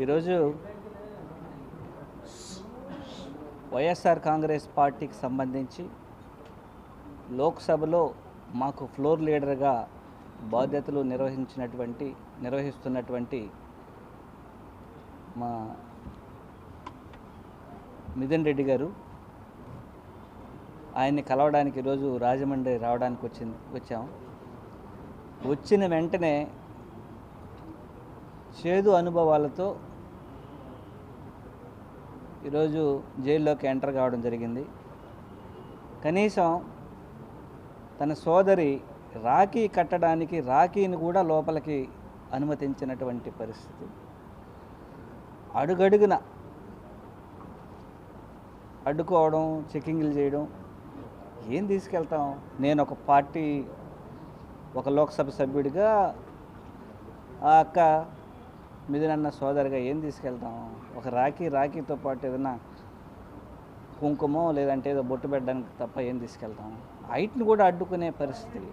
ఈరోజు వైఎస్ఆర్ కాంగ్రెస్ పార్టీకి సంబంధించి లోక్సభలో మాకు ఫ్లోర్ లీడర్గా బాధ్యతలు నిర్వహిస్తున్నటువంటి మా మిథున్ రెడ్డి గారు ఆయన్ని కలవడానికి ఈరోజు రాజమండ్రి రావడానికి వచ్చాము. వచ్చిన వెంటనే చేదు అనుభవాలతో ఈరోజు జైల్లోకి ఎంటర్ కావడం జరిగింది. కనీసం తన సోదరి రాఖీ కట్టడానికి రాఖీని కూడా లోపలికి అనుమతించినటువంటి పరిస్థితి. అడుగడుగున అడ్డుకోవడం, చెకింగ్లు చేయడం. ఏం తీసుకెళ్తాం? నేను ఒక పార్టీ, ఒక లోక్సభ సభ్యుడిగా, ఆ అక్క మిథునన్న సోదరిగా ఏం తీసుకెళ్తాం? ఒక రాఖీతో పాటు ఏదైనా కుంకుమో లేదంటే ఏదో బొట్టు పెట్టడానికి తప్ప ఏం తీసుకెళ్తాం? హైట్ని కూడా అడ్డుకునే పరిస్థితి.